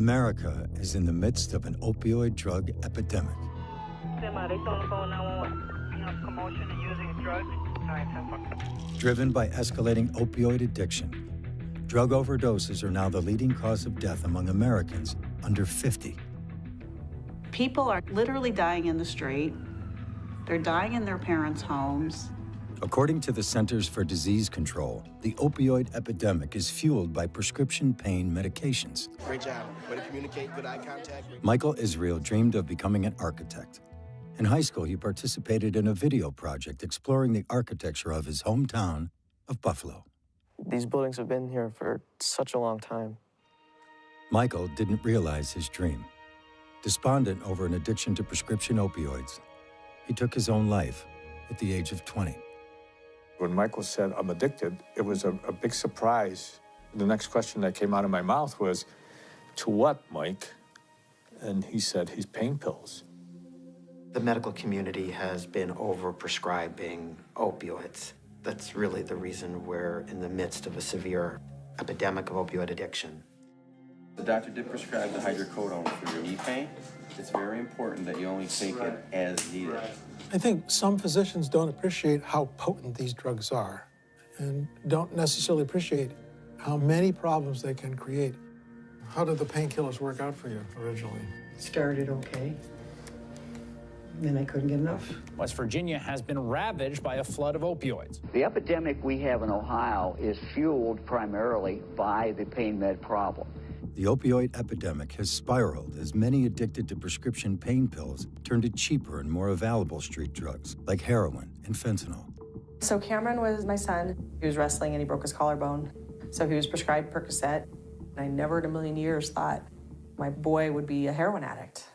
America is in the midst of an opioid drug epidemic. They told the phone 911. Commotion and using drugs. All right, 10-4. Driven by escalating opioid addiction, drug overdoses are now the leading cause of death among Americans under 50. People are literally dying in the street. They're dying in their parents' homes. According to the Centers for Disease Control, the opioid epidemic is fueled by prescription pain medications. Great job. Way to communicate, good eye contact. Michael Israel dreamed of becoming an architect. In high school, he participated in a video project exploring the architecture of his hometown of Buffalo. These buildings have been here for such a long time. Michael didn't realize his dream. Despondent over an addiction to prescription opioids, he took his own life at the age of 20. When Michael said, "I'm addicted," it was a big surprise. The next question that came out of my mouth was, "To what, Mike?" And he said, "He's pain pills." The medical community has been overprescribing opioids. That's really the reason we're in the midst of a severe epidemic of opioid addiction. The doctor did prescribe the hydrocodone for your knee pain. It's very important that you only take it as needed. I think some physicians don't appreciate how potent these drugs are and don't necessarily appreciate how many problems they can create. How did the painkillers work out for you originally? Started okay. Then I couldn't get enough. West Virginia has been ravaged by a flood of opioids. The epidemic we have in Ohio is fueled primarily by the pain med problem. The opioid epidemic has spiraled as many addicted to prescription pain pills turn to cheaper and more available street drugs like heroin and fentanyl. So Cameron was my son. He was wrestling and he broke his collarbone. So he was prescribed Percocet. I never in a million years thought my boy would be a heroin addict.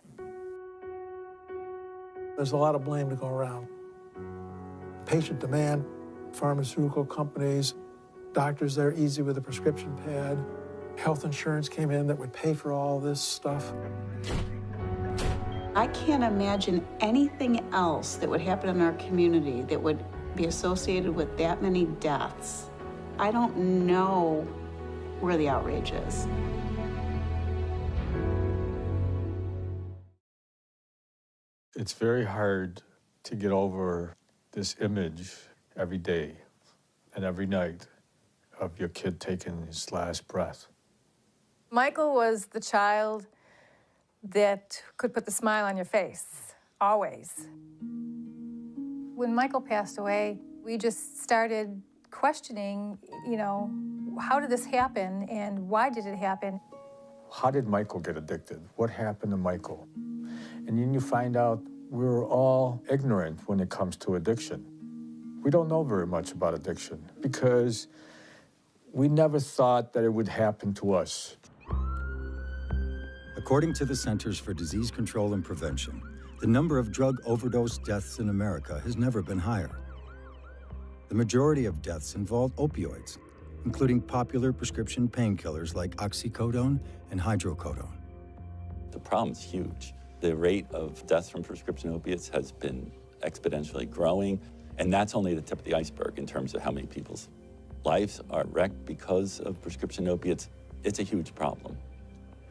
There's a lot of blame to go around. Patient demand, pharmaceutical companies, doctors there easy with a prescription pad, health insurance came in that would pay for all this stuff. I can't imagine anything else that would happen in our community that would be associated with that many deaths. I don't know where the outrage is. It's very hard to get over this image every day and every night of your kid taking his last breath. Michael was the child that could put the smile on your face, always. When Michael passed away, we just started questioning, how did this happen and why did it happen? How did Michael get addicted? What happened to Michael? And then you find out we're all ignorant when it comes to addiction. We don't know very much about addiction because we never thought that it would happen to us. According to the Centers for Disease Control and Prevention, the number of drug overdose deaths in America has never been higher. The majority of deaths involve opioids, including popular prescription painkillers like oxycodone and hydrocodone. The problem's huge. The rate of deaths from prescription opiates has been exponentially growing, and that's only the tip of the iceberg in terms of how many people's lives are wrecked because of prescription opiates. It's a huge problem.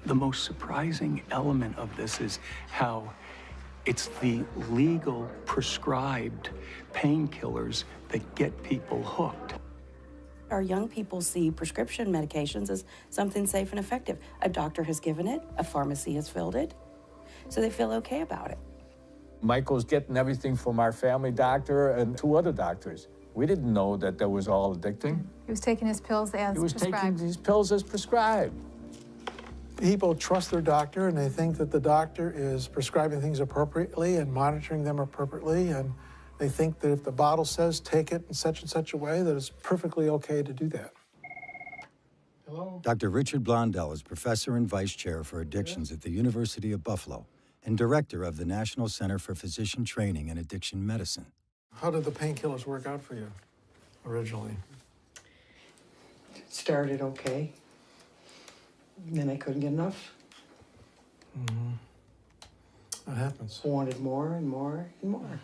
The most surprising element of this is how it's the legal prescribed painkillers that get people hooked. Our young people see prescription medications as something safe and effective. A doctor has given it, a pharmacy has filled it, so they feel okay about it. Michael's getting everything from our family doctor and 2 other doctors. We didn't know that was all addicting. He was taking his pills as prescribed. He was taking these pills as prescribed. People trust their doctor and they think that the doctor is prescribing things appropriately and monitoring them appropriately, and they think that if the bottle says take it in such a way that it's perfectly okay to do that. Hello? Dr. Richard Blondell is professor and vice chair for addictions at the University of Buffalo and director of the National Center for Physician Training and Addiction Medicine. How did the painkillers work out for you originally? It started okay. Then I couldn't get enough. Mm-hmm. What happens? I wanted more and more and more.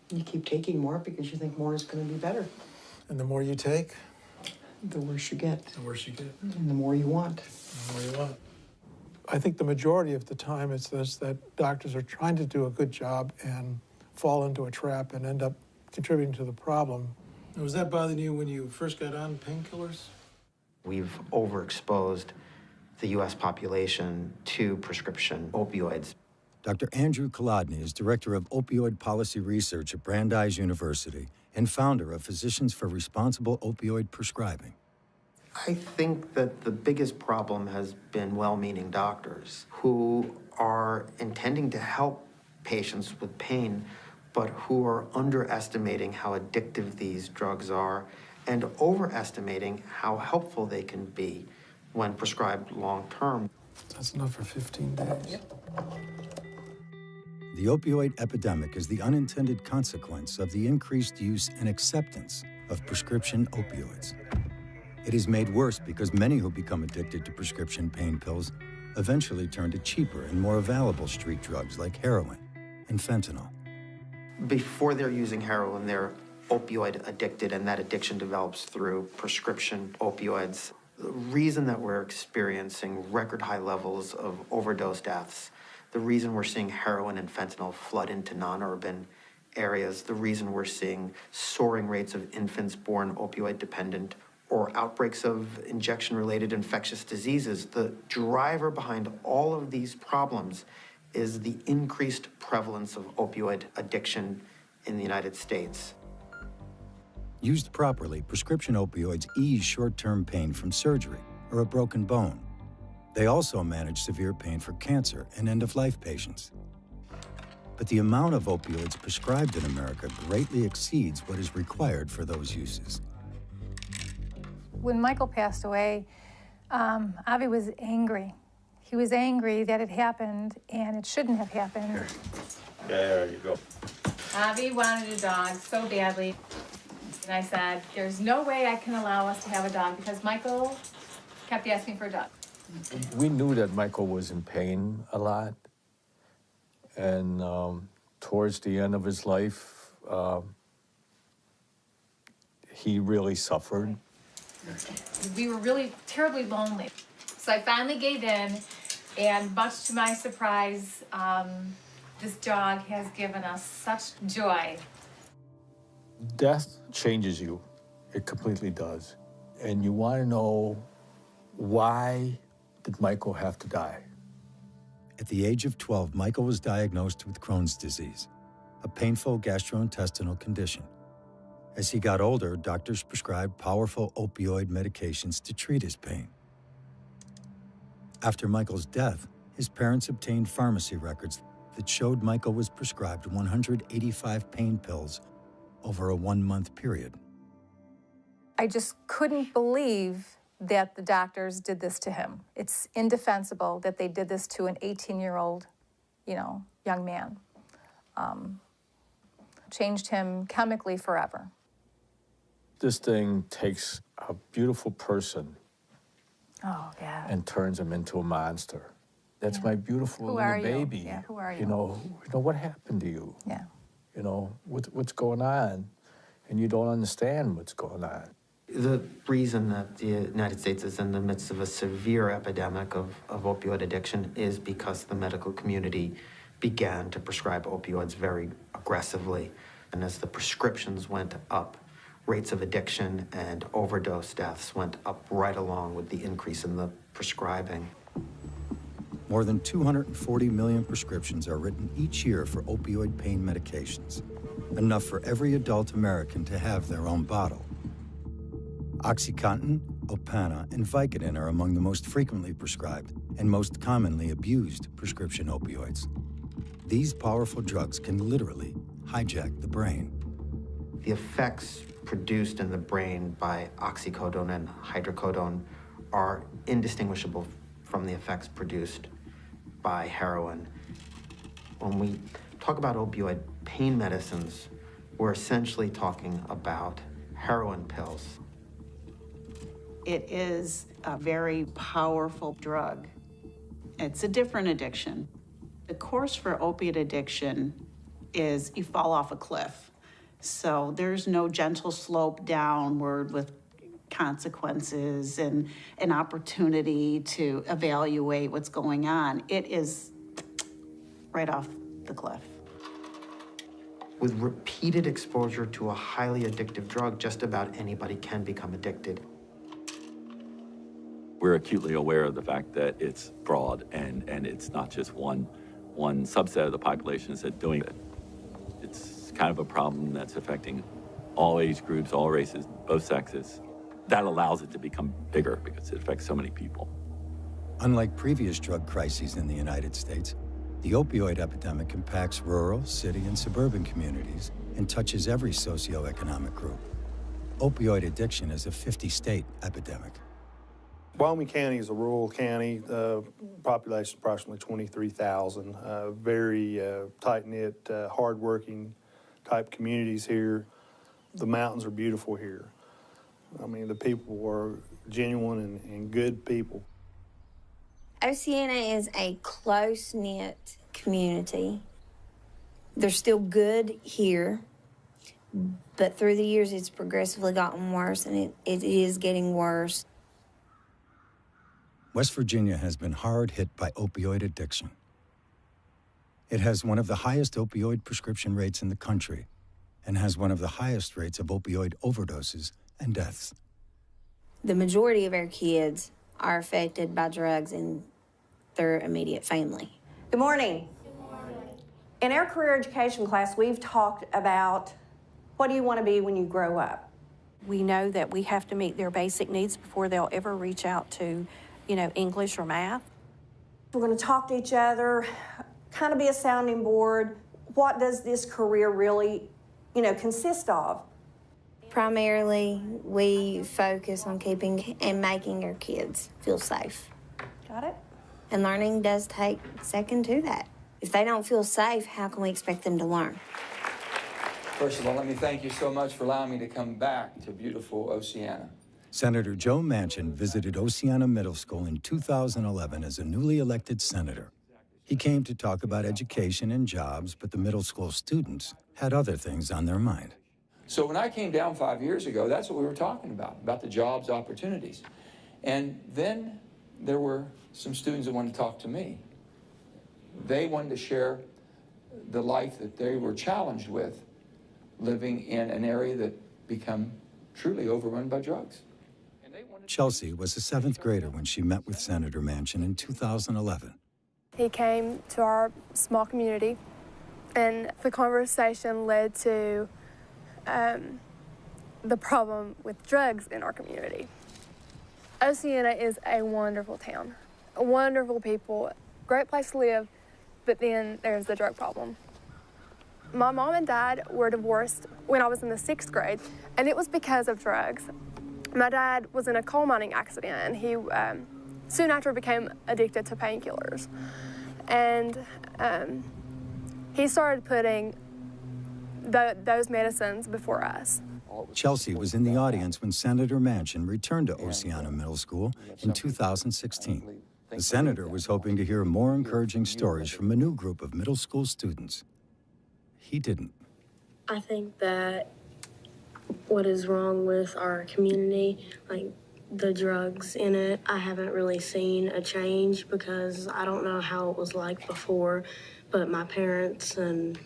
You keep taking more because you think more is going to be better. And the more you take? The worse you get. The worse you get. And the more you want. The more you want. I think the majority of the time it's this, that doctors are trying to do a good job and fall into a trap and end up contributing to the problem. Now, was that bothering you when you first got on painkillers? We've overexposed the U.S. population to prescription opioids. Dr. Andrew Kolodny is director of opioid policy research at Brandeis University and founder of Physicians for Responsible Opioid Prescribing. I think that the biggest problem has been well-meaning doctors who are intending to help patients with pain, but who are underestimating how addictive these drugs are and overestimating how helpful they can be when prescribed long-term. That's enough for 15 days. Yep. The opioid epidemic is the unintended consequence of the increased use and acceptance of prescription opioids. It is made worse because many who become addicted to prescription pain pills eventually turn to cheaper and more available street drugs like heroin and fentanyl. Before they're using heroin, they're opioid addicted, and that addiction develops through prescription opioids. The reason that we're experiencing record high levels of overdose deaths, the reason we're seeing heroin and fentanyl flood into non-urban areas, the reason we're seeing soaring rates of infants born opioid dependent or outbreaks of injection-related infectious diseases, the driver behind all of these problems is the increased prevalence of opioid addiction in the United States. Used properly, prescription opioids ease short-term pain from surgery or a broken bone. They also manage severe pain for cancer and end-of-life patients. But the amount of opioids prescribed in America greatly exceeds what is required for those uses. When Michael passed away, Avi was angry. He was angry that it happened, and it shouldn't have happened. Yeah, there you go. Avi wanted a dog so badly, and I said, there's no way I can allow us to have a dog because Michael kept asking for a dog. We knew that Michael was in pain a lot, and towards the end of his life, he really suffered. We were really terribly lonely. So I finally gave in, and much to my surprise, this dog has given us such joy. Death changes you. It completely does. And you want to know, why did Michael have to die? At the age of 12, Michael was diagnosed with Crohn's disease, a painful gastrointestinal condition. As he got older, doctors prescribed powerful opioid medications to treat his pain. After Michael's death, his parents obtained pharmacy records that showed Michael was prescribed 185 pain pills over a 1-month period. I just couldn't believe that the doctors did this to him. It's indefensible that they did this to an 18-year-old, young man. Changed him chemically forever. This thing takes a beautiful person and turns him into a monster. That's my beautiful little baby. Yeah, who are you? You know, what happened to you? Yeah. You know, what's going on? And you don't understand what's going on. The reason that the United States is in the midst of a severe epidemic of opioid addiction is because the medical community began to prescribe opioids very aggressively. And as the prescriptions went up, rates of addiction and overdose deaths went up right along with the increase in the prescribing. More than 240 million prescriptions are written each year for opioid pain medications, enough for every adult American to have their own bottle. OxyContin, Opana, and Vicodin are among the most frequently prescribed and most commonly abused prescription opioids. These powerful drugs can literally hijack the brain. The effects produced in the brain by oxycodone and hydrocodone are indistinguishable from the effects produced by heroin. When we talk about opioid pain medicines, we're essentially talking about heroin pills. It is a very powerful drug. It's a different addiction. The course for opiate addiction is you fall off a cliff. So there's no gentle slope downward with consequences and an opportunity to evaluate what's going on. It is right off the cliff. With repeated exposure to a highly addictive drug, just about anybody can become addicted. We're acutely aware of the fact that it's broad and it's not just one subset of the population that's doing it. It's kind of a problem that's affecting all age groups, all races, both sexes. That allows it to become bigger because it affects so many people. Unlike previous drug crises in the United States, the opioid epidemic impacts rural, city, and suburban communities and touches every socioeconomic group. Opioid addiction is a 50-state epidemic. Wyoming County is a rural county, population approximately 23,000. Very tight-knit, hard-working type communities here. The mountains are beautiful here. I mean, the people are genuine and good people. Oceana is a close-knit community. They're still good here, but through the years it's progressively gotten worse, and it is getting worse. West Virginia has been hard hit by opioid addiction. It has one of the highest opioid prescription rates in the country and has one of the highest rates of opioid overdoses and deaths. The majority of our kids are affected by drugs in their immediate family. Good morning. In our career education class, we've talked about what do you want to be when you grow up? We know that we have to meet their basic needs before they'll ever reach out to, English or math. We're going to talk to each other, kind of be a sounding board. What does this career really, consist of? Primarily, we focus on keeping and making our kids feel safe. Got it? And learning does take second to that. If they don't feel safe, how can we expect them to learn? First of all, let me thank you so much for allowing me to come back to beautiful Oceana. Senator Joe Manchin visited Oceana Middle School in 2011 as a newly elected senator. He came to talk about education and jobs, but the middle school students had other things on their mind. So when I came down 5 years ago, that's what we were talking about the jobs opportunities. And then there were some students that wanted to talk to me. They wanted to share the life that they were challenged with living in an area that become truly overrun by drugs. Chelsea was a 7th grader when she met with Senator Manchin in 2011. He came to our small community, and the conversation led to the problem with drugs in our community. Oceana is a wonderful town, wonderful people, great place to live, but then there's the drug problem. My mom and dad were divorced when I was in the 6th grade, and it was because of drugs. My dad was in a coal mining accident, and he soon after became addicted to painkillers. And he started putting those medicines before us. Chelsea was in the audience when Senator Manchin returned to Oceana Middle School in 2016. The senator was hoping to hear more encouraging stories from a new group of middle school students. He didn't. I think that what is wrong with our community, like the drugs in it, I haven't really seen a change because I don't know how it was like before, but my parents and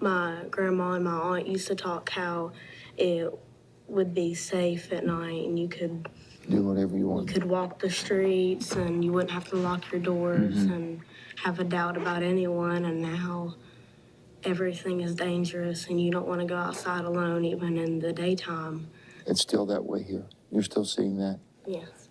my grandma and my aunt used to talk how it would be safe at night and you could do whatever you want. You could walk the streets and you wouldn't have to lock your doors and have a doubt about anyone, and now everything is dangerous and you don't want to go outside alone even in the daytime. It's still that way here. You're still seeing that? Yes.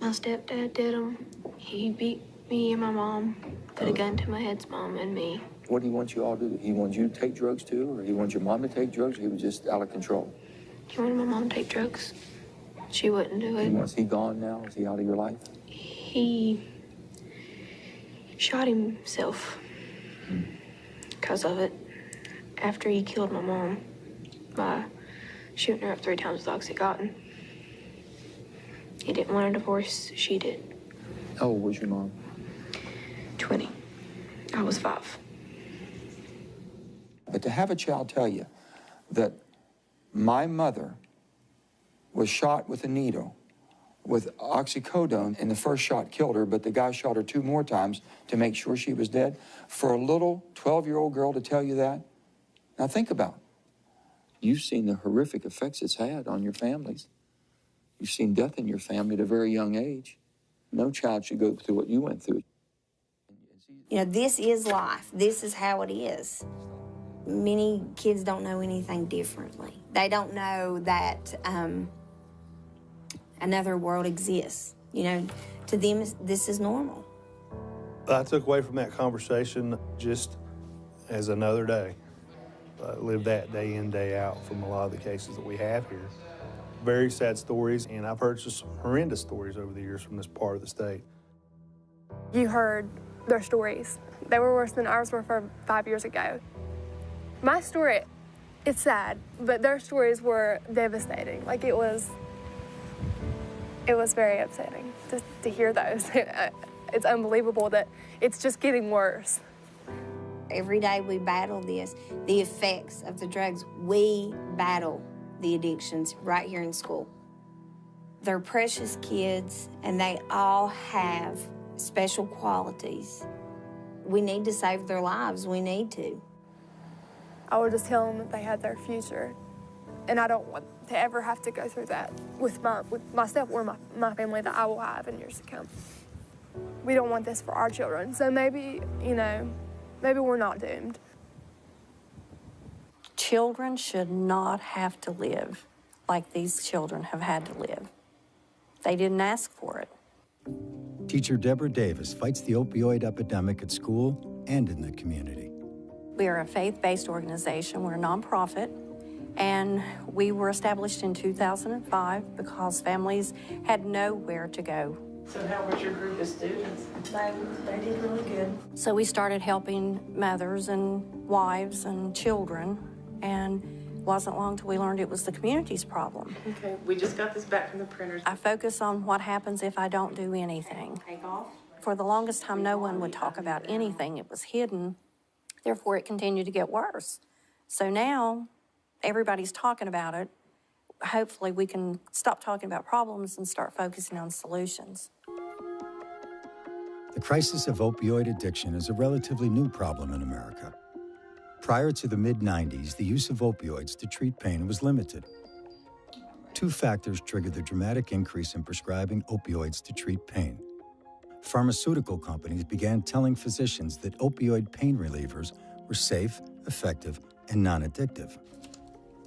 My stepdad did him. He beat me and my mom, put a gun to my head's mom and me. What do he want you all to do? He wants you to take drugs too, or he wants your mom to take drugs, or he was just out of control? He wanted my mom to take drugs. She wouldn't do it. Is he gone now? Is he out of your life? He shot himself because of it after he killed my mom by shooting her up 3 times with Oxycontin. He didn't want a divorce. She did. How old was your mom? 20. I was 5. But to have a child tell you that my mother was shot with a needle with oxycodone, and the first shot killed her, but the guy shot her 2 more times to make sure she was dead. For a little 12-year-old girl to tell you that, now think about it. You've seen the horrific effects it's had on your families. You've seen death in your family at a very young age. No child should go through what you went through. You know, this is life. This is how it is. Many kids don't know anything differently. They don't know that another world exists. You know, to them, this is normal. I took away from that conversation just as another day. I live that day in, day out from a lot of the cases that we have here. Very sad stories, and I've heard just some horrendous stories over the years from this part of the state. You heard their stories. They were worse than ours were for 5 years ago. My story, it's sad, but their stories were devastating. Like, it was very upsetting to hear those. It's unbelievable that it's just getting worse. Every day we battle this, the effects of the drugs. We battle the addictions right here in school. They're precious kids, and they all have special qualities. We need to save their lives. We need to. I would just tell them that they had their future, and I don't want to ever have to go through that with myself or my family that I will have in years to come. We don't want this for our children, so maybe, you know, maybe we're not doomed. Children should not have to live like these children have had to live. They didn't ask for it. Teacher Deborah Davis fights the opioid epidemic at school and in the community. We are a faith-based organization. We're a nonprofit, and we were established in 2005 because families had nowhere to go. So how was your group of students? They did really good. So we started helping mothers and wives and children, and it wasn't long till we learned it was the community's problem. Okay, we just got this back from the printers. I focus on what happens if I don't do anything. Take off. For the longest time, no one would talk about anything. It was hidden. Therefore, it continued to get worse. So now, everybody's talking about it. Hopefully, we can stop talking about problems and start focusing on solutions. The crisis of opioid addiction is a relatively new problem in America. Prior to the mid-90s, the use of opioids to treat pain was limited. 2 factors triggered the dramatic increase in prescribing opioids to treat pain. Pharmaceutical companies began telling physicians that opioid pain relievers were safe, effective, and non-addictive.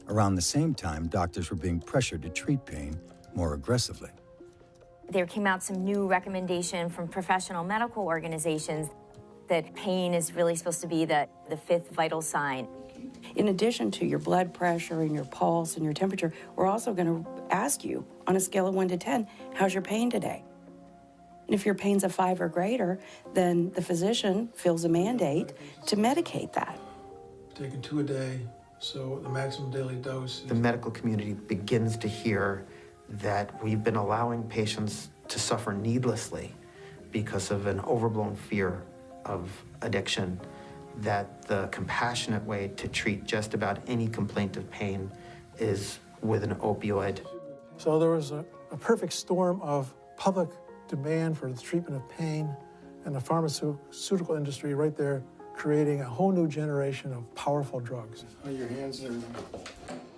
Around the same time, doctors were being pressured to treat pain more aggressively. There came out some new recommendation from professional medical organizations that pain is really supposed to be the 5th vital sign. In addition to your blood pressure and your pulse and your temperature, we're also going to ask you, on a scale of 1 to 10, how's your pain today? And if your pain's a 5 or greater, then the physician feels a mandate to medicate that. Taking 2 a day, so the maximum daily dose. The medical community begins to hear that we've been allowing patients to suffer needlessly because of an overblown fear of addiction, that the compassionate way to treat just about any complaint of pain is with an opioid. So there was a perfect storm of public demand for the treatment of pain, and the pharmaceutical industry right there creating a whole new generation of powerful drugs. Oh, your hands are...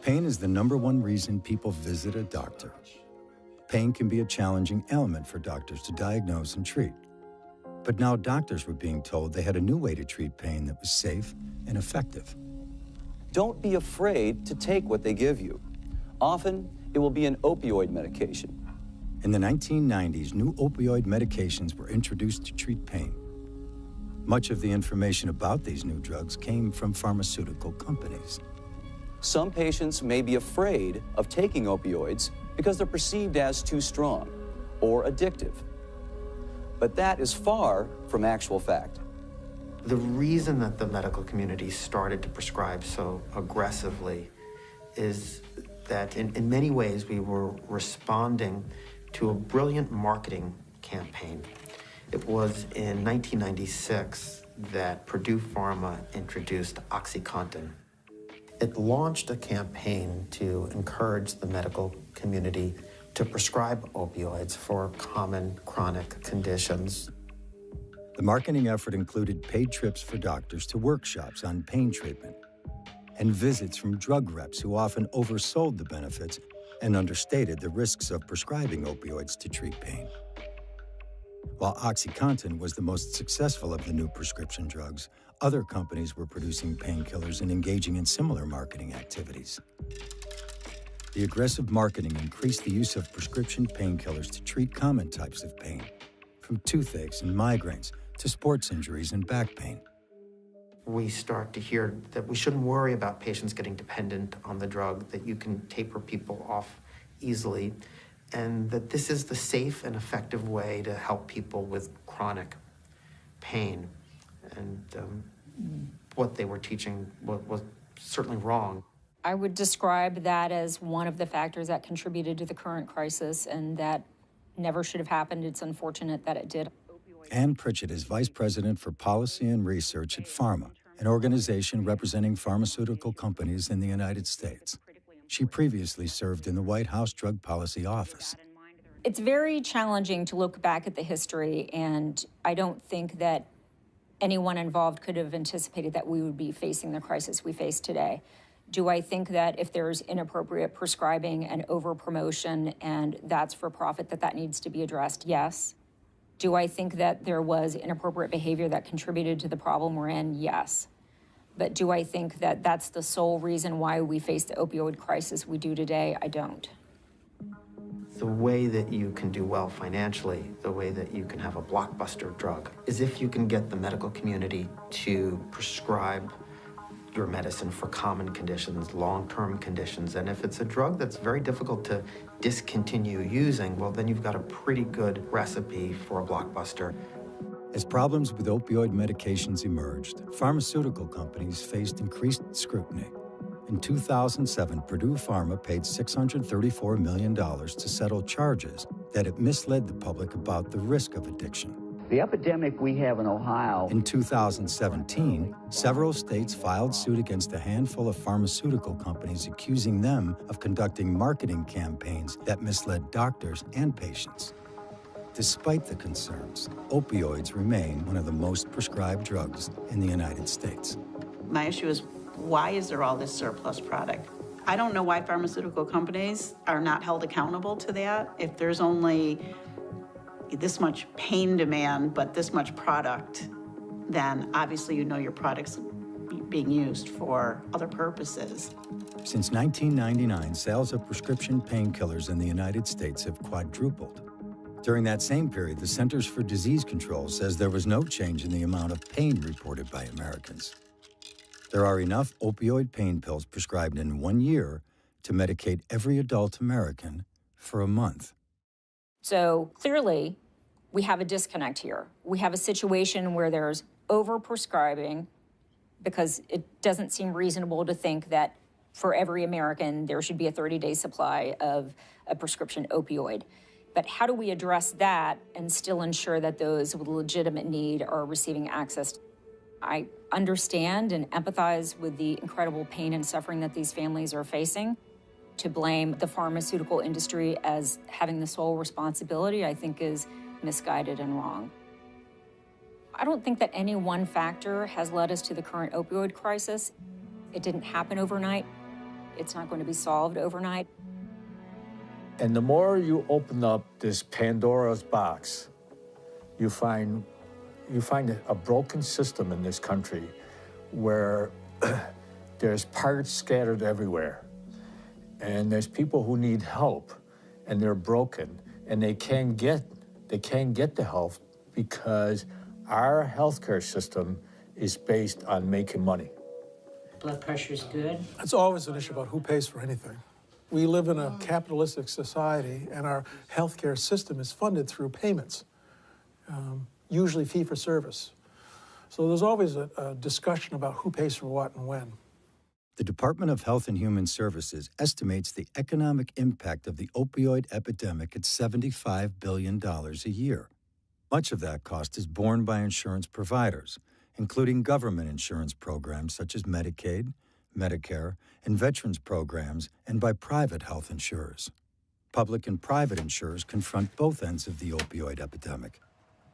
Pain is the #1 reason people visit a doctor. Pain can be a challenging element for doctors to diagnose and treat. But now doctors were being told they had a new way to treat pain that was safe and effective. Don't be afraid to take what they give you. Often, it will be an opioid medication. In the 1990s, new opioid medications were introduced to treat pain. Much of the information about these new drugs came from pharmaceutical companies. Some patients may be afraid of taking opioids because they're perceived as too strong or addictive. But that is far from actual fact. The reason that the medical community started to prescribe so aggressively is that in many ways we were responding to a brilliant marketing campaign. It was in 1996 that Purdue Pharma introduced OxyContin. It launched a campaign to encourage the medical community to prescribe opioids for common chronic conditions. The marketing effort included paid trips for doctors to workshops on pain treatment and visits from drug reps who often oversold the benefits and understated the risks of prescribing opioids to treat pain. While OxyContin was the most successful of the new prescription drugs, other companies were producing painkillers and engaging in similar marketing activities. The aggressive marketing increased the use of prescription painkillers to treat common types of pain, from toothaches and migraines to sports injuries and back pain. We start to hear that we shouldn't worry about patients getting dependent on the drug, that you can taper people off easily, and that this is the safe and effective way to help people with chronic pain. And what they were teaching was certainly wrong. I would describe that as one of the factors that contributed to the current crisis, and that never should have happened. It's unfortunate that it did. Ann Pritchett is Vice President for Policy and Research at PhRMA, an organization representing pharmaceutical companies in the United States. She previously served in the White House Drug Policy Office. It's very challenging to look back at the history, and I don't think that anyone involved could have anticipated that we would be facing the crisis we face today. Do I think that if there's inappropriate prescribing and over-promotion and that's for profit, that needs to be addressed? Yes. Do I think that there was inappropriate behavior that contributed to the problem we're in? Yes. But do I think that that's the sole reason why we face the opioid crisis we do today? I don't. The way that you can do well financially, the way that you can have a blockbuster drug, is if you can get the medical community to prescribe your medicine for common conditions, long-term conditions. And if it's a drug that's very difficult to discontinue using, well, then you've got a pretty good recipe for a blockbuster. As problems with opioid medications emerged, pharmaceutical companies faced increased scrutiny. In 2007, Purdue Pharma paid $634 million to settle charges that it misled the public about the risk of addiction. The epidemic we have in Ohio. In 2017, several states filed suit against a handful of pharmaceutical companies accusing them of conducting marketing campaigns that misled doctors and patients. Despite the concerns, opioids remain one of the most prescribed drugs in the United States. My issue is, why is there all this surplus product? I don't know why pharmaceutical companies are not held accountable to that. If there's only this much pain demand, but this much product, then obviously you know your product's being used for other purposes. Since 1999, sales of prescription painkillers in the United States have quadrupled. During that same period, the Centers for Disease Control says there was no change in the amount of pain reported by Americans. There are enough opioid pain pills prescribed in 1 year to medicate every adult American for a month. So clearly, we have a disconnect here. We have a situation where there's over-prescribing because it doesn't seem reasonable to think that for every American, there should be a 30-day supply of a prescription opioid. But how do we address that and still ensure that those with legitimate need are receiving access? I understand and empathize with the incredible pain and suffering that these families are facing. To blame the pharmaceutical industry as having the sole responsibility, I think, is misguided and wrong. I don't think that any one factor has led us to the current opioid crisis. It didn't happen overnight. It's not going to be solved overnight. And the more you open up this Pandora's box, you find a broken system in this country where there's parts scattered everywhere. And there's people who need help, and they're broken, and they can't get the help because our healthcare system is based on making money. Blood pressure's good. It's always an issue about who pays for anything. We live in a capitalistic society, and our healthcare system is funded through payments, usually fee-for-service. So there's always a discussion about who pays for what and when. The Department of Health and Human Services estimates the economic impact of the opioid epidemic at $75 billion a year. Much of that cost is borne by insurance providers, including government insurance programs such as Medicaid, Medicare, and veterans programs, and by private health insurers. Public and private insurers confront both ends of the opioid epidemic,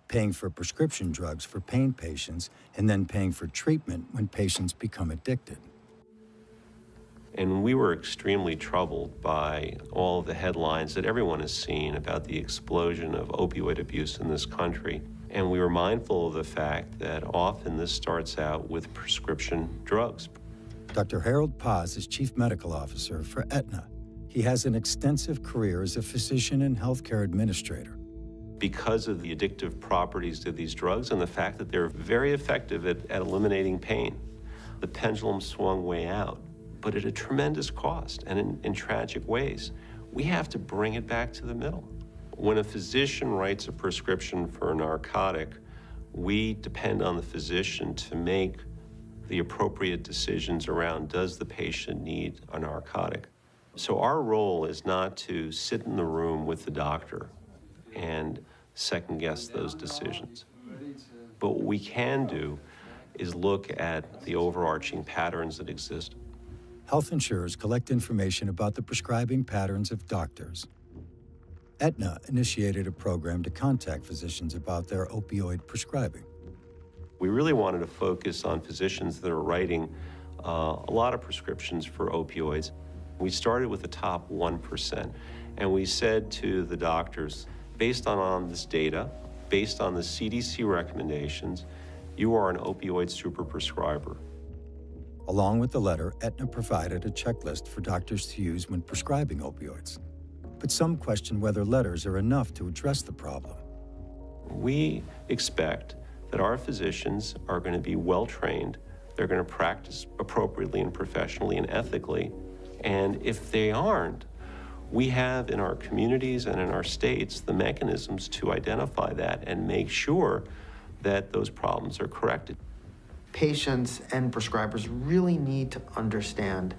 paying for prescription drugs for pain patients and then paying for treatment when patients become addicted. And we were extremely troubled by all of the headlines that everyone has seen about the explosion of opioid abuse in this country. And we were mindful of the fact that often this starts out with prescription drugs. Dr. Harold Paz is Chief Medical Officer for Aetna. He has an extensive career as a physician and healthcare administrator. Because of the addictive properties of these drugs and the fact that they're very effective at eliminating pain, the pendulum swung way out, but at a tremendous cost and in tragic ways. We have to bring it back to the middle. When a physician writes a prescription for a narcotic, we depend on the physician to make the appropriate decisions around, does the patient need a narcotic? So our role is not to sit in the room with the doctor and second guess those decisions. But what we can do is look at the overarching patterns that exist. Health insurers collect information about the prescribing patterns of doctors. Aetna initiated a program to contact physicians about their opioid prescribing. We really wanted to focus on physicians that are writing a lot of prescriptions for opioids. We started with the top 1%, and we said to the doctors, based on this data, based on the CDC recommendations, you are an opioid superprescriber. Along with the letter, Aetna provided a checklist for doctors to use when prescribing opioids. But some question whether letters are enough to address the problem. We expect that our physicians are going to be well-trained, they're going to practice appropriately and professionally and ethically, and if they aren't, we have in our communities and in our states the mechanisms to identify that and make sure that those problems are corrected. Patients and prescribers really need to understand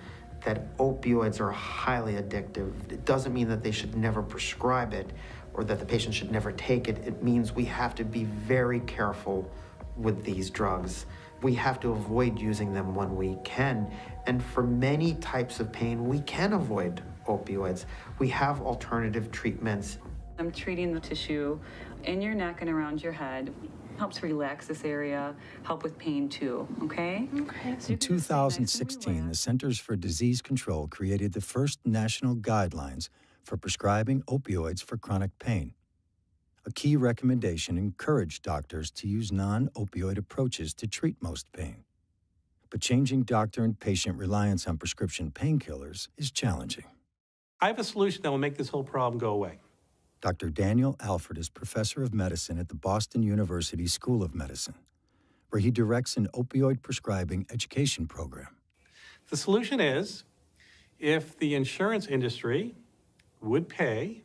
that opioids are highly addictive. It doesn't mean that they should never prescribe it or that the patient should never take it. It means we have to be very careful with these drugs. We have to avoid using them when we can. And for many types of pain, we can avoid opioids. We have alternative treatments. I'm treating the tissue in your neck and around your head. Helps relax this area, help with pain too, okay? Okay. In 2016, the Centers for Disease Control created the first national guidelines for prescribing opioids for chronic pain. A key recommendation encouraged doctors to use non-opioid approaches to treat most pain. But changing doctor and patient reliance on prescription painkillers is challenging. I have a solution that will make this whole problem go away. Dr. Daniel Alford is professor of medicine at the Boston University School of Medicine, where he directs an opioid prescribing education program. The solution is if the insurance industry would pay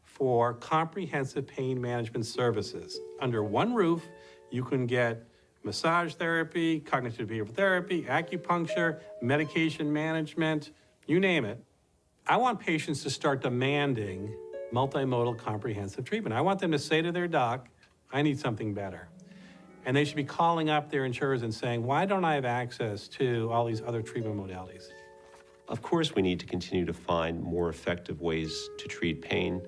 for comprehensive pain management services. Under one roof, you can get massage therapy, cognitive behavioral therapy, acupuncture, medication management, you name it. I want patients to start demanding multimodal comprehensive treatment. I want them to say to their doc, I need something better. And they should be calling up their insurers and saying, why don't I have access to all these other treatment modalities? Of course, we need to continue to find more effective ways to treat pain.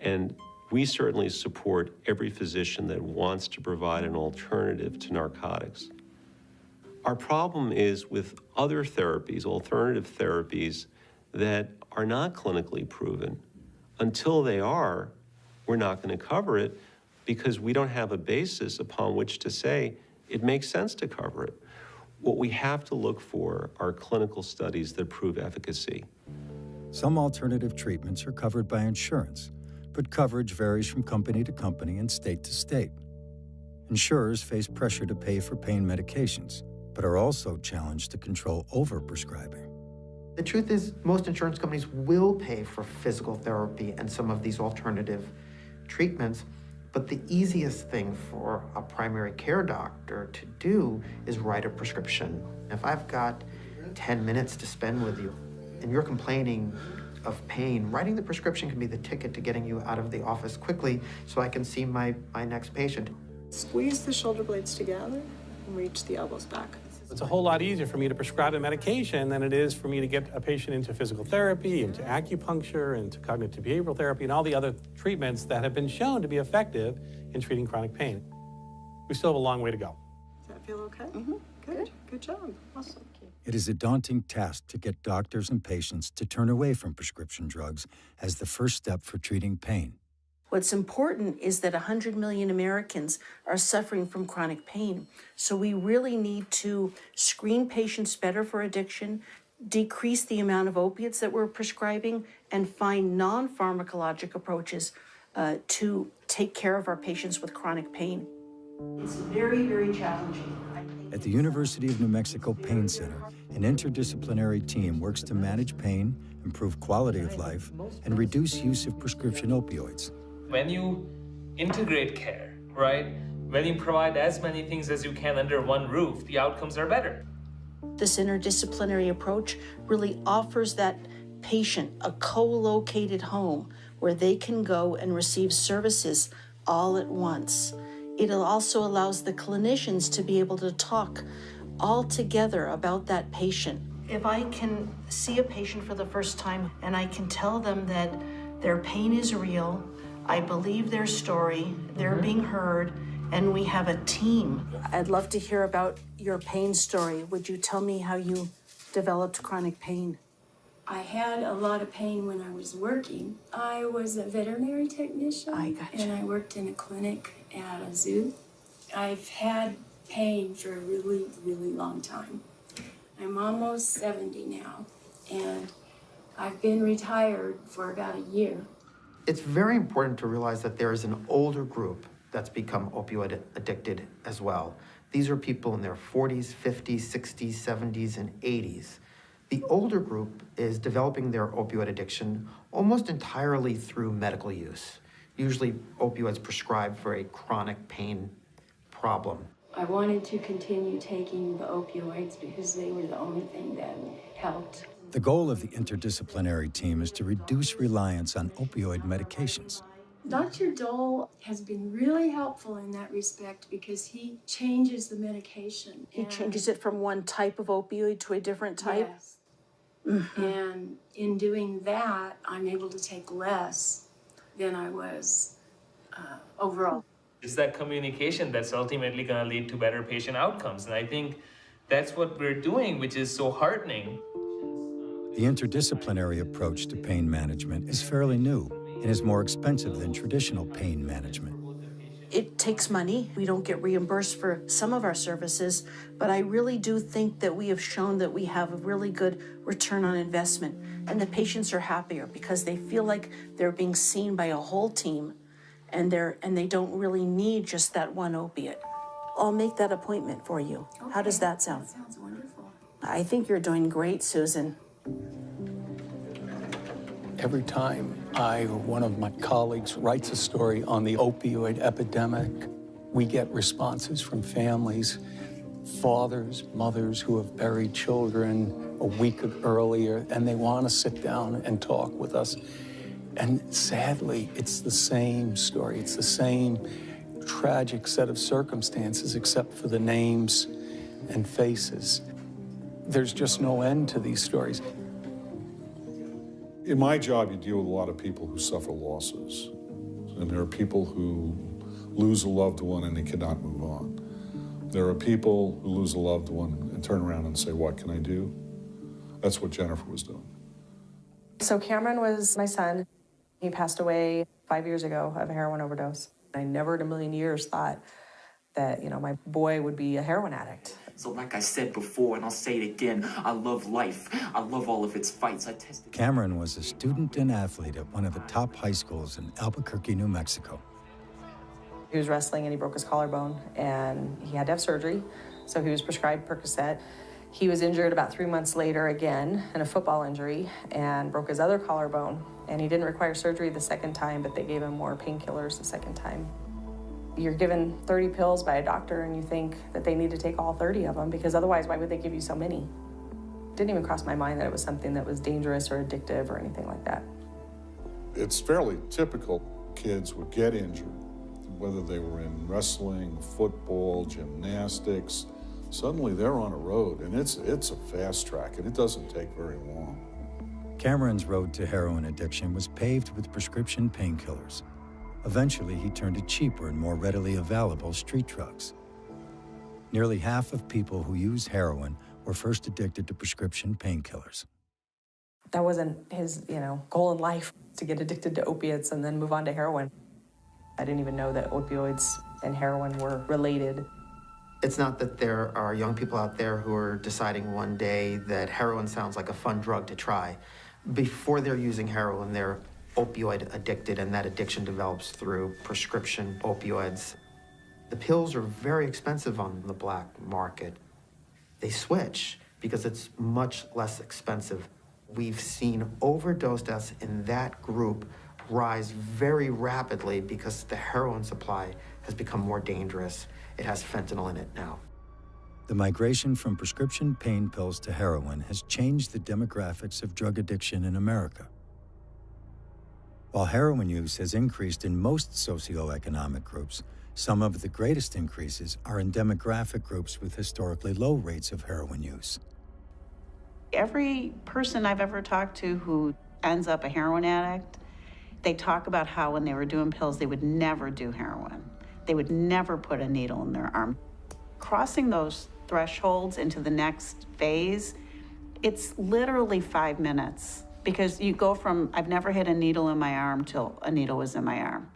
And we certainly support every physician that wants to provide an alternative to narcotics. Our problem is with other therapies, alternative therapies, that are not clinically proven. Until they are, we're not going to cover it because we don't have a basis upon which to say it makes sense to cover it. What we have to look for are clinical studies that prove efficacy. Some alternative treatments are covered by insurance, but coverage varies from company to company and state to state. Insurers face pressure to pay for pain medications, but are also challenged to control overprescribing. The truth is, most insurance companies will pay for physical therapy and some of these alternative treatments, but the easiest thing for a primary care doctor to do is write a prescription. If I've got 10 minutes to spend with you and you're complaining of pain, writing the prescription can be the ticket to getting you out of the office quickly so I can see my next patient. Squeeze the shoulder blades together and reach the elbows back. It's a whole lot easier for me to prescribe a medication than it is for me to get a patient into physical therapy, into acupuncture, into cognitive behavioral therapy, and all the other treatments that have been shown to be effective in treating chronic pain. We still have a long way to go. Does that feel okay? Mm-hmm. Good. Good job. Awesome. It is a daunting task to get doctors and patients to turn away from prescription drugs as the first step for treating pain. What's important is that 100 million Americans are suffering from chronic pain. So we really need to screen patients better for addiction, decrease the amount of opiates that we're prescribing, and find non-pharmacologic approaches to take care of our patients with chronic pain. It's very, very challenging. At the University of New Mexico Pain Center, an interdisciplinary team works to manage pain, improve quality of life, and reduce use of prescription opioids. When you integrate care, right? When you provide as many things as you can under one roof, the outcomes are better. This interdisciplinary approach really offers that patient a co-located home where they can go and receive services all at once. It also allows the clinicians to be able to talk all together about that patient. If I can see a patient for the first time and I can tell them that their pain is real, I believe their story, they're being heard, and we have a team. I'd love to hear about your pain story. Would you tell me how you developed chronic pain? I had a lot of pain when I was working. I was a veterinary technician. I gotcha. And I worked in a clinic at a zoo. I've had pain for a really, really long time. I'm almost 70 now, and I've been retired for about a year. It's very important to realize that there is an older group that's become opioid addicted as well. These are people in their 40s, 50s, 60s, 70s, and 80s. The older group is developing their opioid addiction almost entirely through medical use, usually opioids prescribed for a chronic pain problem. I wanted to continue taking the opioids because they were the only thing that helped. The goal of the interdisciplinary team is to reduce reliance on opioid medications. Dr. Dole has been really helpful in that respect because he changes the medication. He changes it from one type of opioid to a different type? Yes. Mm-hmm. And in doing that, I'm able to take less than I was overall. It's that communication that's ultimately going to lead to better patient outcomes. And I think that's what we're doing, which is so heartening. The interdisciplinary approach to pain management is fairly new and is more expensive than traditional pain management. It takes money. We don't get reimbursed for some of our services, but I really do think that we have shown that we have a really good return on investment, and the patients are happier because they feel like they're being seen by a whole team, and they don't really need just that one opiate. I'll make that appointment for you. Okay. How does that sound? That sounds wonderful. I think you're doing great, Susan. Every time I or one of my colleagues writes a story on the opioid epidemic, we get responses from families, fathers, mothers who have buried children a week earlier, and they want to sit down and talk with us. And sadly, it's the same story. It's the same tragic set of circumstances, except for the names and faces. There's just no end to these stories. In my job, you deal with a lot of people who suffer losses. And there are people who lose a loved one and they cannot move on. There are people who lose a loved one and turn around and say, what can I do? That's what Jennifer was doing. So Cameron was my son. He passed away 5 years ago of a heroin overdose. I never in a million years thought that, my boy would be a heroin addict. So like I said before, and I'll say it again, I love life. I love all of its fights. Cameron was a student and athlete at one of the top high schools in Albuquerque, New Mexico. He was wrestling and he broke his collarbone and he had to have surgery. So he was prescribed Percocet. He was injured about 3 months later again in a football injury and broke his other collarbone. And he didn't require surgery the second time, but they gave him more painkillers the second time. You're given 30 pills by a doctor and you think that they need to take all 30 of them because otherwise why would they give you so many? It didn't even cross my mind that it was something that was dangerous or addictive or anything like that. It's fairly typical kids would get injured, whether they were in wrestling, football, gymnastics, Suddenly they're on a road, and it's a fast track, and it doesn't take very long. Cameron's road to heroin addiction was paved with prescription painkillers. Eventually, he turned to cheaper and more readily available street drugs. Nearly half of people who use heroin were first addicted to prescription painkillers. That wasn't his, goal in life, to get addicted to opiates and then move on to heroin. I didn't even know that opioids and heroin were related. It's not that there are young people out there who are deciding one day that heroin sounds like a fun drug to try. Before they're using heroin, they're opioid addicted, and that addiction develops through prescription opioids. The pills are very expensive on the black market. They switch because it's much less expensive. We've seen overdose deaths in that group rise very rapidly because the heroin supply has become more dangerous. It has fentanyl in it now. The migration from prescription pain pills to heroin has changed the demographics of drug addiction in America. While heroin use has increased in most socioeconomic groups, some of the greatest increases are in demographic groups with historically low rates of heroin use. Every person I've ever talked to who ends up a heroin addict, they talk about how when they were doing pills, they would never do heroin. They would never put a needle in their arm. Crossing those thresholds into the next phase, it's literally 5 minutes, because you go from, I've never had a needle in my arm till a needle was in my arm,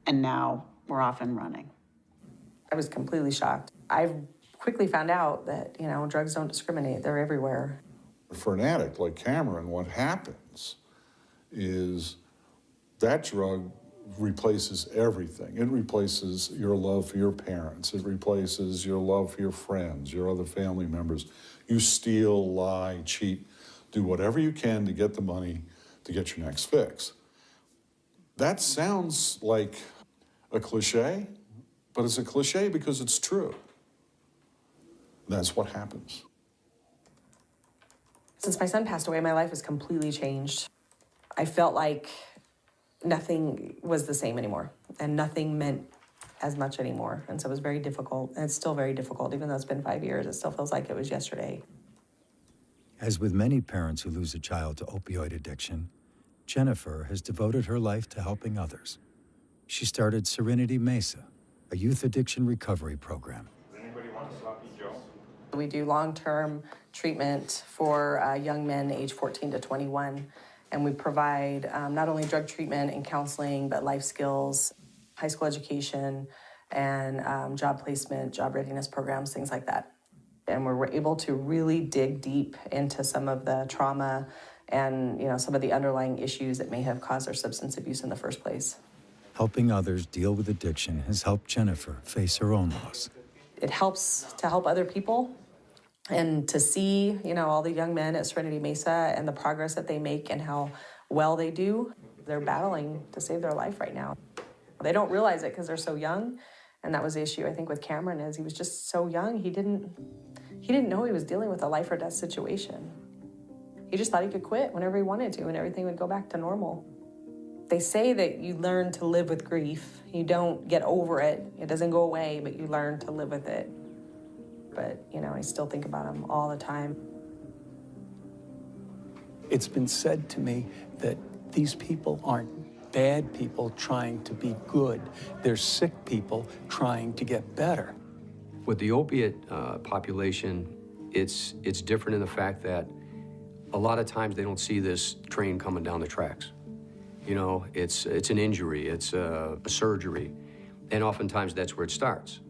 and now we're off and running. I was completely shocked. I quickly found out that, drugs don't discriminate. They're everywhere. For an addict like Cameron, what happens is that drug replaces everything. It replaces your love for your parents. It replaces your love for your friends, your other family members. You steal, lie, cheat, do whatever you can to get the money to get your next fix. That sounds like a cliche, but it's a cliche because it's true. That's what happens. Since my son passed away, my life has completely changed. I felt like nothing was the same anymore, and nothing meant as much anymore. And so it was very difficult, and it's still very difficult. Even though it's been 5 years, it still feels like it was yesterday. As with many parents who lose a child to opioid addiction, Jennifer has devoted her life to helping others. She started Serenity Mesa, a youth addiction recovery program. We do long-term treatment for young men aged 14 to 21. And we provide not only drug treatment and counseling, but life skills, high school education, and job placement, job readiness programs, things like that. And we're able to really dig deep into some of the trauma and some of the underlying issues that may have caused their substance abuse in the first place. Helping others deal with addiction has helped Jennifer face her own loss. It helps to help other people, and to see, all the young men at Serenity Mesa and the progress that they make and how well they do. They're battling to save their life right now. They don't realize it because they're so young, and that was the issue, I think, with Cameron, is he was just so young. He didn't know he was dealing with a life or death situation. He just thought he could quit whenever he wanted to, and everything would go back to normal. They say that you learn to live with grief. You don't get over it. It doesn't go away, but you learn to live with it. But, I still think about him all the time. It's been said to me that these people aren't bad people trying to be good. They're sick people trying to get better. With the opiate population, it's different in the fact that a lot of times they don't see this train coming down the tracks. It's an injury, it's a surgery, and oftentimes that's where it starts.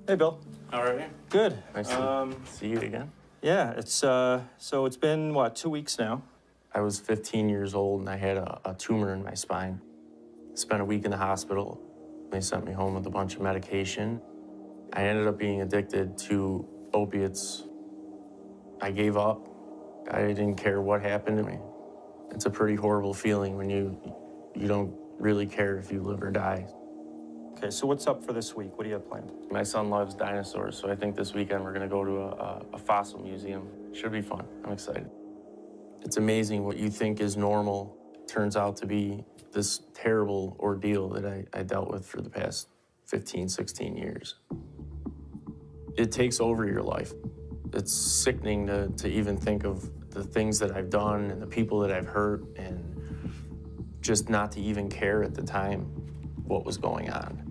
Hey, Bill. How are you? Good. Nice to see you again. Yeah, so it's been, 2 weeks now? I was 15 years old and I had a tumor in my spine. Spent a week in the hospital. They sent me home with a bunch of medication. I ended up being addicted to opiates. I gave up. I didn't care what happened to me. It's a pretty horrible feeling when you don't really care if you live or die. Okay, so what's up for this week? What do you have planned? My son loves dinosaurs, so I think this weekend we're gonna go to a fossil museum. Should be fun. I'm excited. It's amazing what you think is normal turns out to be this terrible ordeal that I dealt with for the past 15, 16 years. It takes over your life. It's sickening to even think of the things that I've done and the people that I've hurt, and just not to even care at the time what was going on.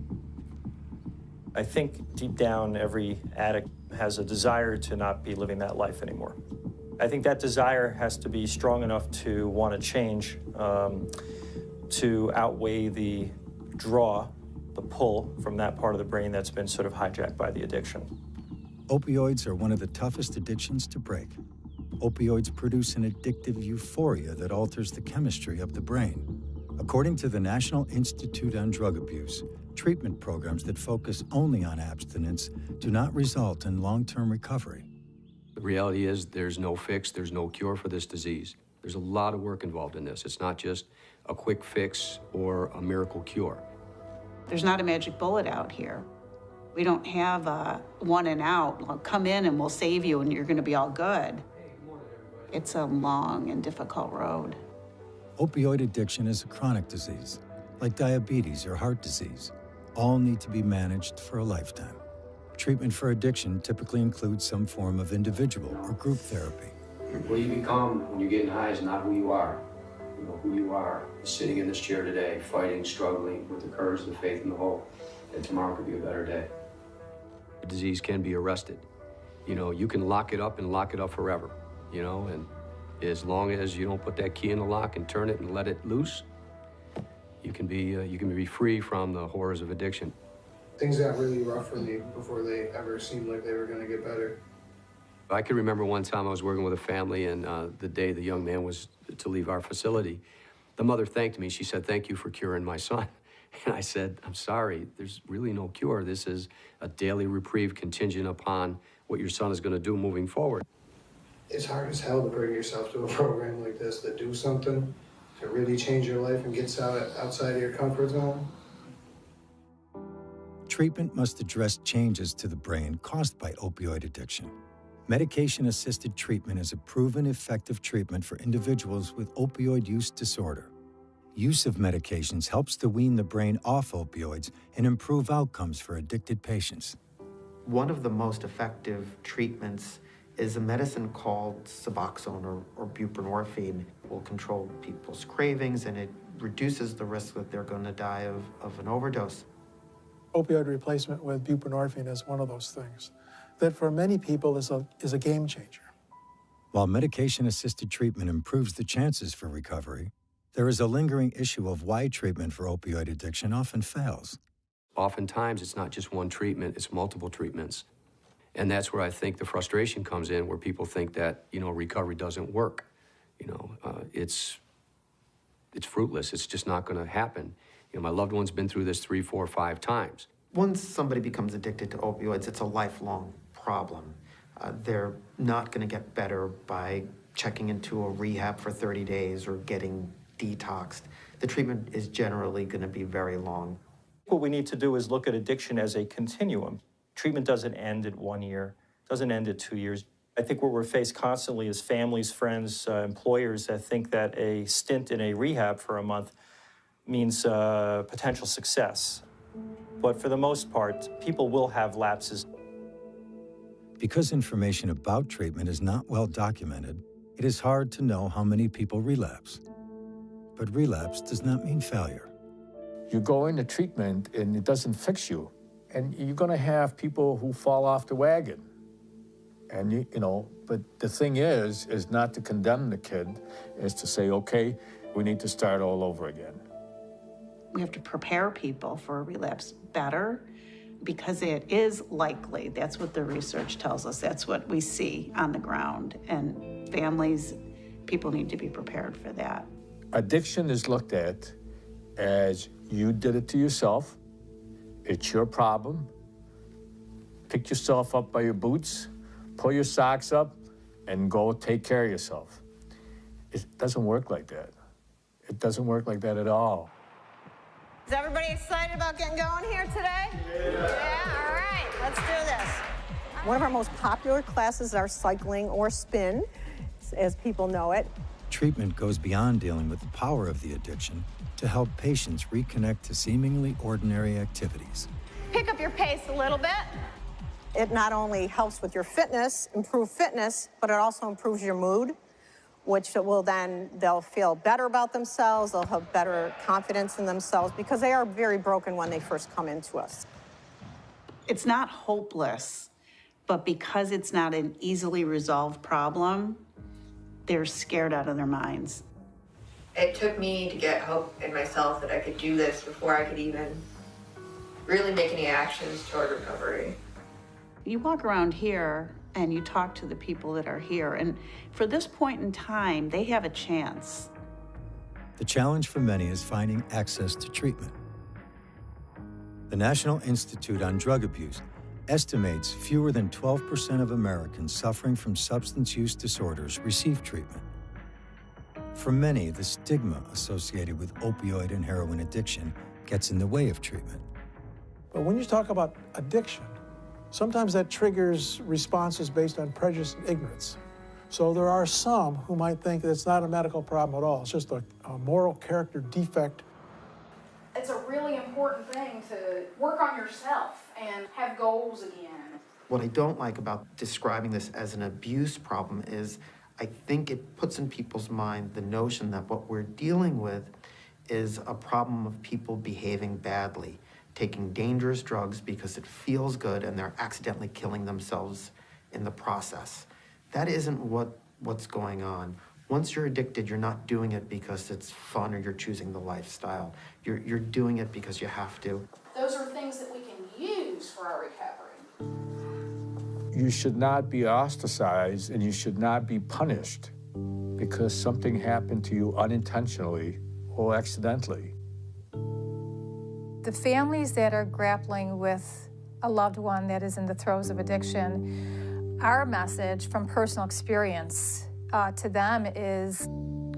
I think deep down, every addict has a desire to not be living that life anymore. I think that desire has to be strong enough to want to change, to outweigh the draw, the pull from that part of the brain that's been sort of hijacked by the addiction. Opioids are one of the toughest addictions to break. Opioids produce an addictive euphoria that alters the chemistry of the brain. According to the National Institute on Drug Abuse, treatment programs that focus only on abstinence do not result in long-term recovery. The reality is there's no fix, there's no cure for this disease. There's a lot of work involved in this. It's not just a quick fix or a miracle cure. There's not a magic bullet out here. We don't have a one and out, well, come in and we'll save you and you're gonna be all good. It's a long and difficult road. Opioid addiction is a chronic disease, like diabetes or heart disease. All need to be managed for a lifetime. Treatment for addiction typically includes some form of individual or group therapy. What you become when you're getting high is not who you are. You know, who you are is sitting in this chair today, fighting, struggling with the courage, the faith, and the hope that tomorrow could be a better day. The disease can be arrested. You know, you can lock it up and lock it up forever, you know, and as long as you don't put that key in the lock and turn it and let it loose, you can be free from the horrors of addiction. Things got really rough for me before they ever seemed like they were going to get better. I can remember one time I was working with a family, and the day the young man was to leave our facility, the mother thanked me. She said, "Thank you for curing my son." And I said, "I'm sorry, there's really no cure. This is a daily reprieve contingent upon what your son is going to do moving forward." It's hard as hell to bring yourself to a program like this, to do something, to really change your life and get outside of your comfort zone. Treatment must address changes to the brain caused by opioid addiction. Medication-assisted treatment is a proven effective treatment for individuals with opioid use disorder. Use of medications helps to wean the brain off opioids and improve outcomes for addicted patients. One of the most effective treatments is a medicine called Suboxone or buprenorphine. It will control people's cravings, and it reduces the risk that they're going to die of an overdose. Opioid replacement with buprenorphine is one of those things that for many people is a game changer. While medication-assisted treatment improves the chances for recovery, there is a lingering issue of why treatment for opioid addiction often fails. Oftentimes, it's not just one treatment, it's multiple treatments. And that's where I think the frustration comes in, where people think that, you know, recovery doesn't work. You know, it's fruitless. It's just not going to happen. You know, my loved one's been through this 3, 4, 5 times. Once somebody becomes addicted to opioids, it's a lifelong problem. They're not going to get better by checking into a rehab for 30 days or getting detoxed. The treatment is generally going to be very long. What we need to do is look at addiction as a continuum. Treatment doesn't end at 1 year, doesn't end at 2 years. I think what we're faced constantly is families, friends, employers that think that a stint in a rehab for a month means potential success. But for the most part, people will have lapses. Because information about treatment is not well documented, it is hard to know how many people relapse. But relapse does not mean failure. You go into treatment and it doesn't fix you. And you're going to have people who fall off the wagon. And, you know, but the thing is not to condemn the kid, is to say, okay, we need to start all over again. We have to prepare people for a relapse better because it is likely. That's what the research tells us. That's what we see on the ground. And families, people need to be prepared for that. Addiction is looked at as you did it to yourself. It's your problem. Pick yourself up by your boots, pull your socks up, and go take care of yourself. It doesn't work like that. It doesn't work like that at all. Is everybody excited about getting going here today? Yeah, all right, let's do this. One of our most popular classes are cycling or spin, as people know it. Treatment goes beyond dealing with the power of the addiction to help patients reconnect to seemingly ordinary activities. Pick up your pace a little bit. It not only helps with your fitness, improve fitness, but it also improves your mood, which will then, they'll feel better about themselves, they'll have better confidence in themselves, because they are very broken when they first come into us. It's not hopeless, but because it's not an easily resolved problem, they're scared out of their minds. It took me to get hope in myself that I could do this before I could even really make any actions toward recovery. You walk around here and you talk to the people that are here, and for this point in time, they have a chance. The challenge for many is finding access to treatment. The National Institute on Drug Abuse estimates fewer than 12% of Americans suffering from substance use disorders receive treatment. For many, the stigma associated with opioid and heroin addiction gets in the way of treatment. But when you talk about addiction, sometimes that triggers responses based on prejudice and ignorance. So there are some who might think that it's not a medical problem at all. It's just a moral character defect. It's a really important thing to work on yourself and have goals again. What I don't like about describing this as an abuse problem is I think it puts in people's mind the notion that what we're dealing with is a problem of people behaving badly, taking dangerous drugs because it feels good and they're accidentally killing themselves in the process. That isn't what's going on. Once you're addicted, you're not doing it because it's fun or you're choosing the lifestyle. You're doing it because you have to. Those are things that we can use for our recovery. You should not be ostracized and you should not be punished because something happened to you unintentionally or accidentally. The families that are grappling with a loved one that is in the throes of addiction, our message from personal experience to them is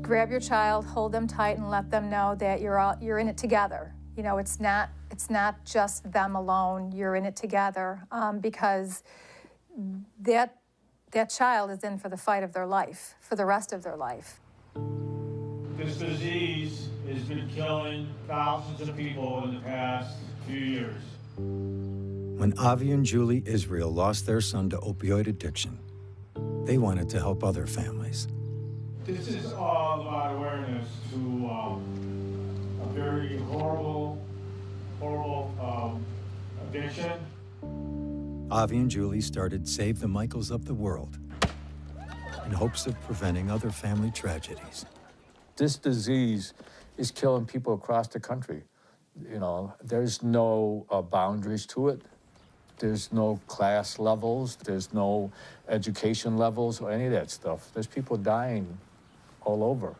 grab your child, hold them tight, and let them know that you're in it together. You know, it's not just them alone. You're in it together because that child is in for the fight of their life, for the rest of their life. This disease has been killing thousands of people in the past few years. When Avi and Julie Israel lost their son to opioid addiction, they wanted to help other families. This is all about awareness to a very horrible addiction. Avi and Julie started Save the Michaels of the World in hopes of preventing other family tragedies. This disease is killing people across the country. You know, there's no boundaries to it. There's no class levels. There's no education levels or any of that stuff. There's people dying all over.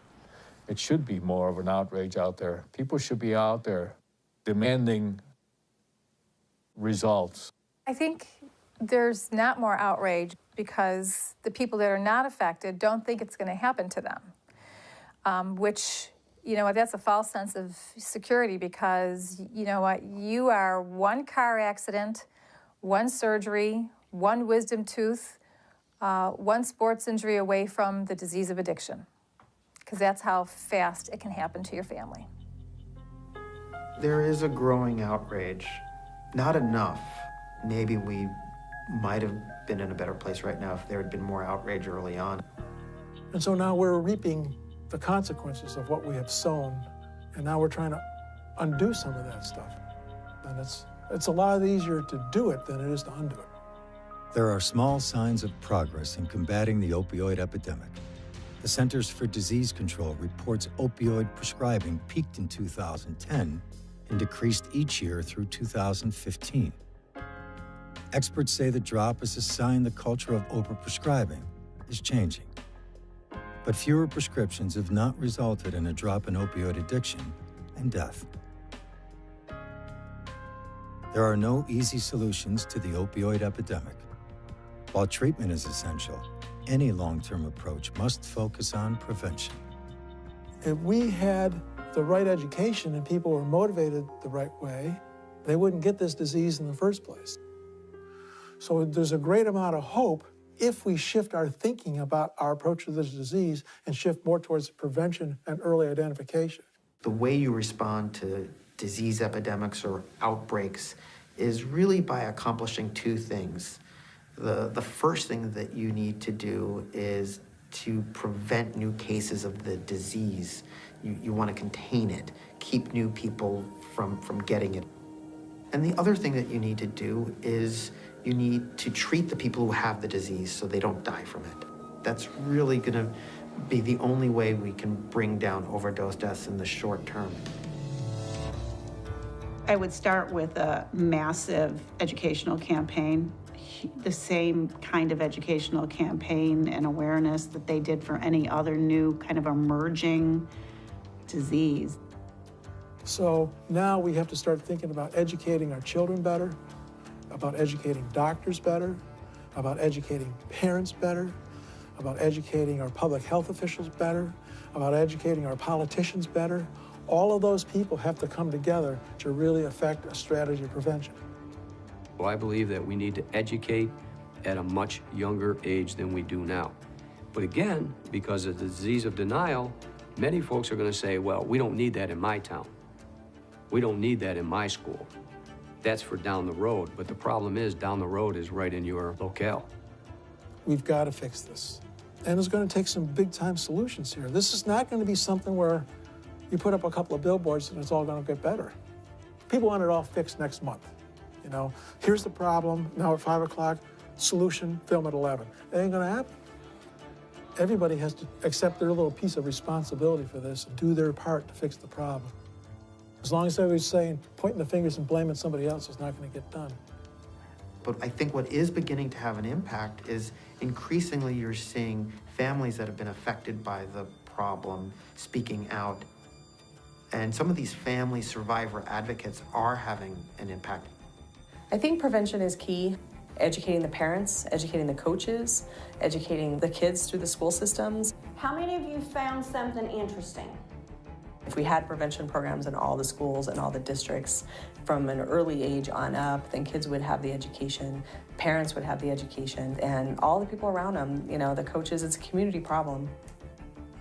It should be more of an outrage out there. People should be out there demanding results. I think there's not more outrage because the people that are not affected don't think it's going to happen to them, which, you know, that's a false sense of security because, you know what, you are one car accident, one surgery, one wisdom tooth, one sports injury away from the disease of addiction, because that's how fast it can happen to your family. There is a growing outrage. Not enough. Maybe we might have been in a better place right now if there had been more outrage early on. And so now we're reaping the consequences of what we have sown, and now we're trying to undo some of that stuff. And it's a lot easier to do it than it is to undo it. There are small signs of progress in combating the opioid epidemic. The Centers for Disease Control reports opioid prescribing peaked in 2010 and decreased each year through 2015. Experts say the drop is a sign the culture of overprescribing is changing. But fewer prescriptions have not resulted in a drop in opioid addiction and death. There are no easy solutions to the opioid epidemic. While treatment is essential, any long-term approach must focus on prevention. If we had the right education and people were motivated the right way, they wouldn't get this disease in the first place. So there's a great amount of hope if we shift our thinking about our approach to this disease and shift more towards prevention and early identification. The way you respond to disease epidemics or outbreaks is really by accomplishing two things. The first thing that you need to do is to prevent new cases of the disease. You want to contain it, keep new people from getting it. And the other thing that you need to do is you need to treat the people who have the disease so they don't die from it. That's really going to be the only way we can bring down overdose deaths in the short term. I would start with a massive educational campaign, the same kind of educational campaign and awareness that they did for any other new kind of emerging disease. So now we have to start thinking about educating our children better, about educating doctors better, about educating parents better, about educating our public health officials better, about educating our politicians better. All of those people have to come together to really affect a strategy of prevention. Well, I believe that we need to educate at a much younger age than we do now. But again, because of the disease of denial, many folks are going to say, well, we don't need that in my town. We don't need that in my school. That's for down the road. But the problem is, down the road is right in your locale. We've got to fix this. And it's going to take some big-time solutions here. This is not going to be something where you put up a couple of billboards and it's all going to get better. People want it all fixed next month. You know, here's the problem, now at 5 o'clock, solution, film at 11. It ain't going to happen. Everybody has to accept their little piece of responsibility for this and do their part to fix the problem. As long as everybody's saying, pointing the fingers and blaming somebody else, it's not going to get done. But I think what is beginning to have an impact is increasingly you're seeing families that have been affected by the problem speaking out. And some of these family survivor advocates are having an impact. I think prevention is key. Educating the parents, educating the coaches, educating the kids through the school systems. How many of you found something interesting? If we had prevention programs in all the schools and all the districts from an early age on up, then kids would have the education, parents would have the education, and all the people around them, you know, the coaches, it's a community problem.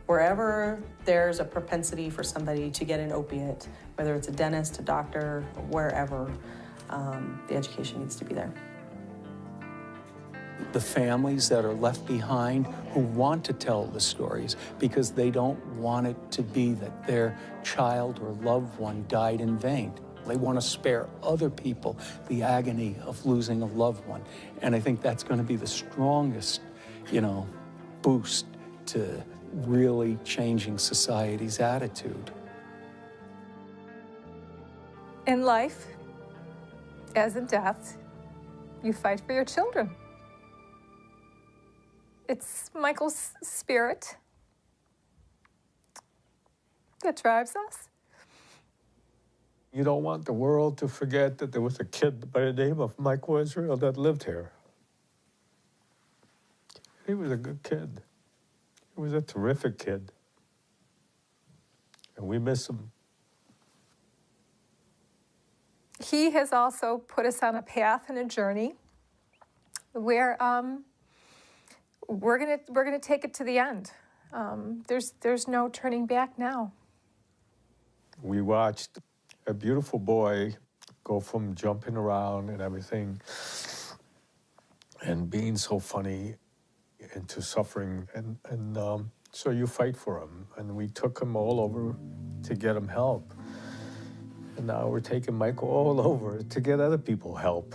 Wherever there's a propensity for somebody to get an opiate, whether it's a dentist, a doctor, wherever, the education needs to be there. The families that are left behind who want to tell the stories because they don't want it to be that their child or loved one died in vain. They want to spare other people the agony of losing a loved one. And I think that's going to be the strongest, boost to really changing society's attitude. In life, as in death, you fight for your children. It's Michael's spirit that drives us. You don't want the world to forget that there was a kid by the name of Michael Israel that lived here. He was a good kid. He was a terrific kid. And we miss him. He has also put us on a path and a journey where we're gonna take it to the end. There's no turning back now. We watched a beautiful boy go from jumping around and everything and being so funny into suffering. And so you fight for him. And we took him all over to get him help. And now we're taking Michael all over to get other people help.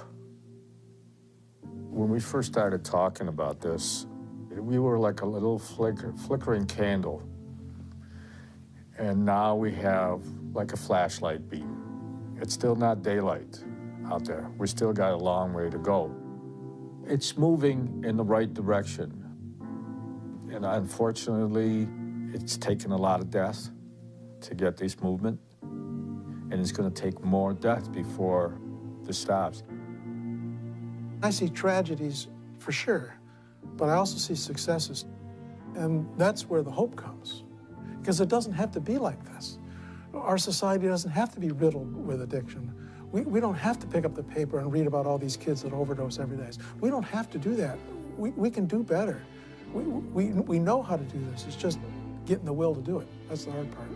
When we first started talking about this, we were like a little flickering candle. And now we have like a flashlight beam. It's still not daylight out there. We still got a long way to go. It's moving in the right direction. And unfortunately, it's taken a lot of death to get this movement. And it's going to take more death before this stops. I see tragedies for sure, but I also see successes. And that's where the hope comes, because it doesn't have to be like this. Our society doesn't have to be riddled with addiction. We don't have to pick up the paper and read about all these kids that overdose every day. We don't have to do that. We can do better. We know how to do this. It's just getting the will to do it. That's the hard part.